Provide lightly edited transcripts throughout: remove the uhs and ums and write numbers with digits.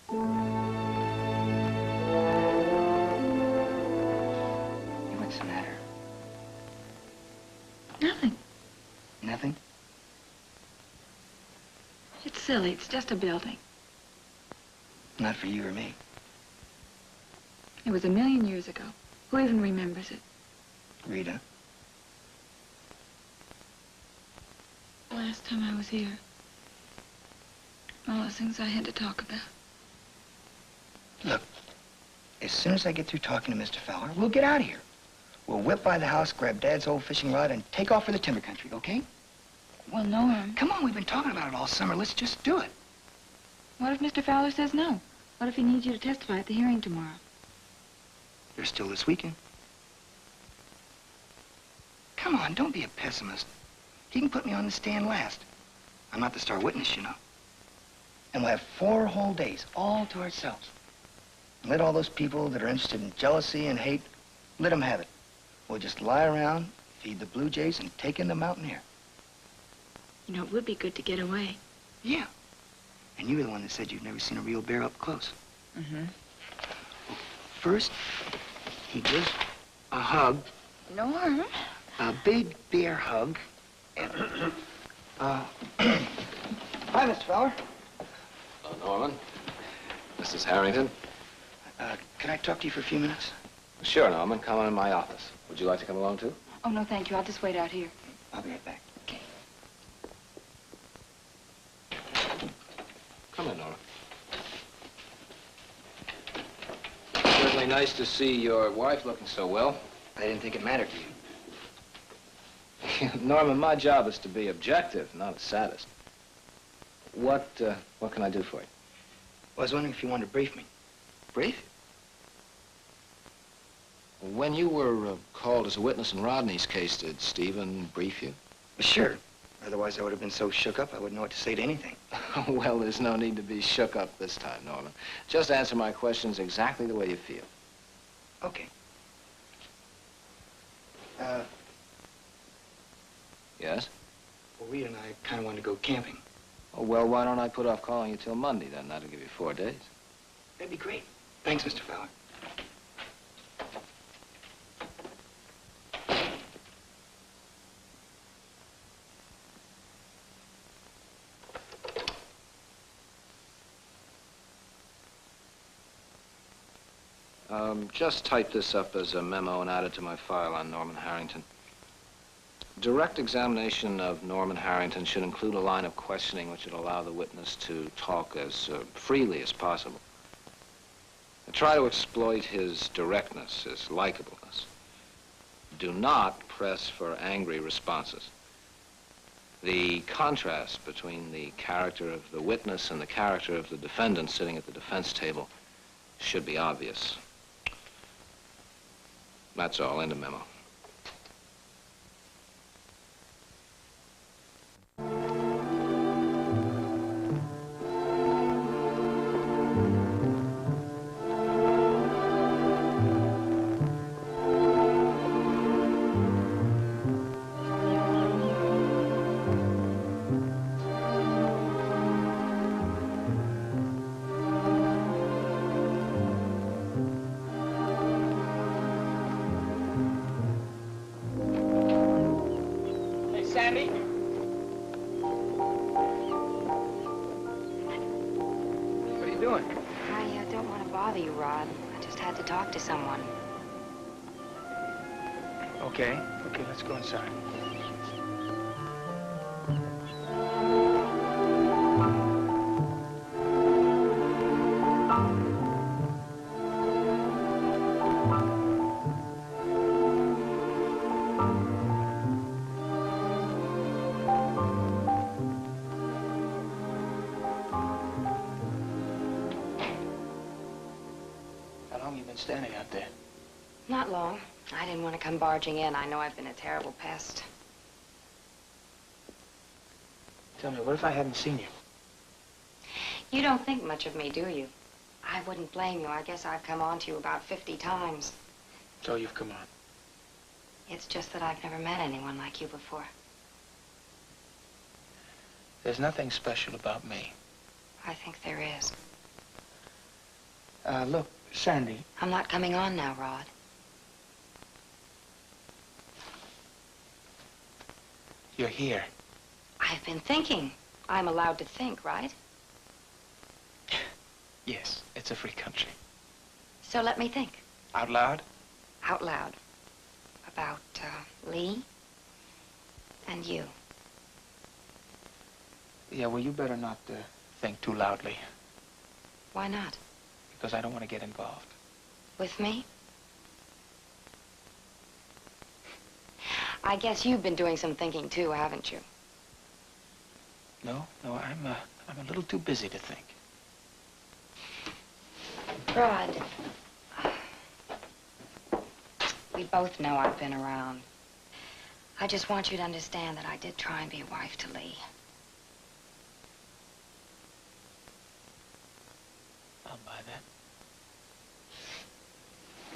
What's the matter? Nothing. Nothing? It's silly. It's just a building. Not for you or me. It was 1,000,000 years ago. Who even remembers it? Rita. Last time I was here. All those things I had to talk about. Look, as soon as I get through talking to Mr. Fowler, we'll get out of here. We'll whip by the house, grab Dad's old fishing rod, and take off for the timber country, okay? Well, Norm. Come on, we've been talking about it all summer. Let's just do it. What if Mr. Fowler says no? What if he needs you to testify at the hearing tomorrow? There's still this weekend. Come on, don't be a pessimist. He can put me on the stand last. I'm not the star witness, you know. And we'll have 4 whole days, all to ourselves. And let all those people that are interested in jealousy and hate, let them have it. We'll just lie around, feed the blue jays, and take in the mountain air. You know, it would be good to get away. Yeah. And you were the one that said you've never seen a real bear up close. Mm-hmm. Well, first, he gives a hug. Norm? A big bear hug. And, hi, Mr. Fowler. Norman. Mrs. Harrington. Can I talk to you for a few minutes? Sure, Norman. Come on in my office. Would you like to come along, too? Oh, no, thank you. I'll just wait out here. I'll be right back. Okay. Come in, Norman. Certainly nice to see your wife looking so well. I didn't think it mattered to you. Norman, my job is to be objective, not a sadist. What can I do for you? Well, I was wondering if you wanted to brief me. Brief? When you were called as a witness in Rodney's case, did Stephen brief you? Sure. Otherwise, I would have been so shook up, I wouldn't know what to say to anything. Well, there's no need to be shook up this time, Norman. Just answer my questions exactly the way you feel. Okay. Yes? Well, Rita and I kind of wanted to go camping. Oh, well, why don't I put off calling you till Monday, then? That'll give you 4 days. That'd be great. Thanks, Mr. Fowler. Just type this up as a memo and add it to my file on Norman Harrington. Direct examination of Norman Harrington should include a line of questioning which would allow the witness to talk as freely as possible. Try to exploit his directness, his likableness. Do not press for angry responses. The contrast between the character of the witness and the character of the defendant sitting at the defense table should be obvious. That's all. End of memo. Sandy? What are you doing? I don't want to bother you, Rod. I just had to talk to someone. Okay, let's go inside. Standing out there. Not long. I didn't want to come barging in. I know I've been a terrible pest. Tell me, what if I hadn't seen you? You don't think much of me, do you? I wouldn't blame you. I guess I've come on to you about 50 times. So you've come on. It's just that I've never met anyone like you before. There's nothing special about me. I think there is. Look, Sandy. I'm not coming on now, Rod. You're here. I've been thinking. I'm allowed to think, right? Yes, it's a free country. So let me think. Out loud? Out loud. About, Lee and you. Yeah, well, you better not think too loudly, Why not? because I don't want to get involved. With me? I guess you've been doing some thinking too, haven't you? No, I'm a little too busy to think. Rod, we both know I've been around. I just want you to understand that I did try and be a wife to Lee. I'll buy that.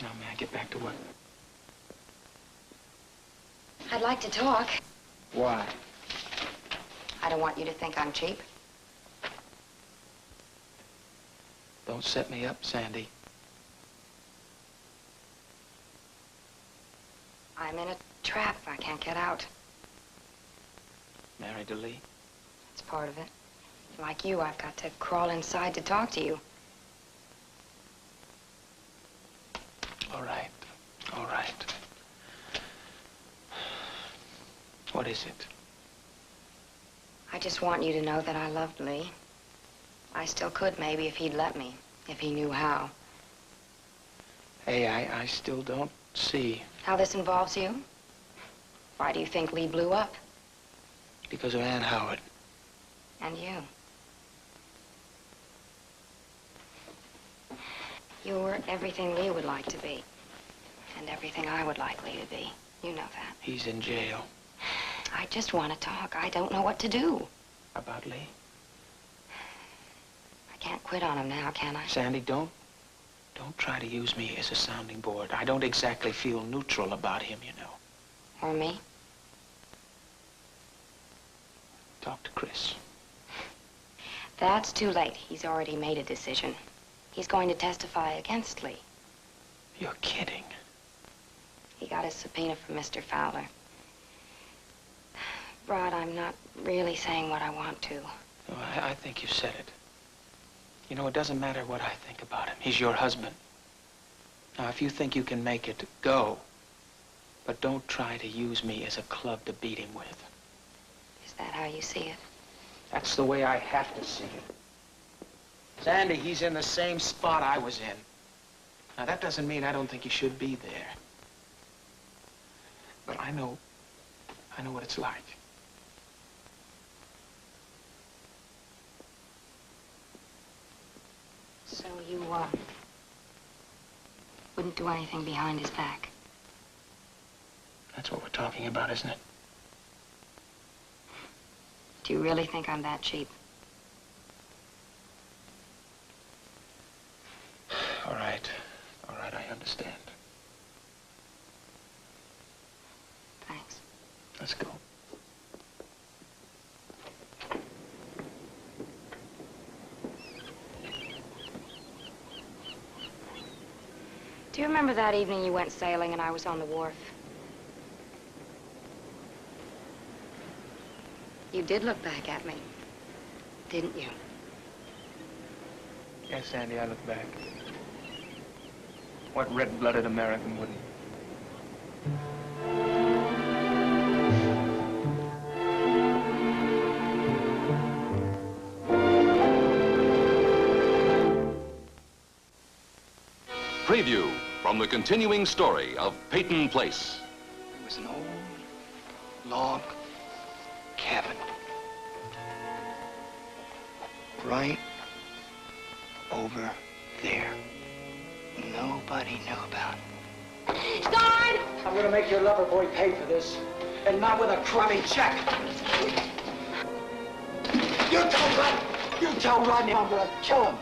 Now, may I get back to work? I'd like to talk. Why? I don't want you to think I'm cheap. Don't set me up, Sandy. I'm in a trap. I can't get out. Married to Lee? That's part of it. Like you, I've got to crawl inside to talk to you. All right. All right. What is it? I just want you to know that I loved Lee. I still could, maybe, if he'd let me, if he knew how. Hey, I still don't see. How this involves you? Why do you think Lee blew up? Because of Ann Howard. And you. You were everything Lee would like to be. And everything I would like Lee to be. You know that. He's in jail. I just want to talk. I don't know what to do. About Lee? I can't quit on him now, can I? Sandy, don't try to use me as a sounding board. I don't exactly feel neutral about him, you know. Or me? Talk to Chris. That's too late. He's already made a decision. He's going to testify against Lee. You're kidding. He got his subpoena from Mr. Fowler. Rod, I'm not really saying what I want to. No, I think you said it. You know, it doesn't matter what I think about him. He's your husband. Now, if you think you can make it, go. But don't try to use me as a club to beat him with. Is that how you see it? That's the way I have to see it. Sandy, he's in the same spot I was in. Now, that doesn't mean I don't think he should be there. But I know what it's like. So you, wouldn't do anything behind his back? That's what we're talking about, isn't it? Do you really think I'm that cheap? All right, I understand. Thanks. Let's go. Do you remember that evening you went sailing and I was on the wharf? You did look back at me, didn't you? Yes, Sandy, I look back. What red-blooded American wouldn't? Preview from the continuing story of Peyton Place. It was an old log cabin. Right over there. Nobody knew about it. Guard! I'm gonna make your lover boy pay for this, and not with a crummy check. You tell Rodney I'm gonna kill him.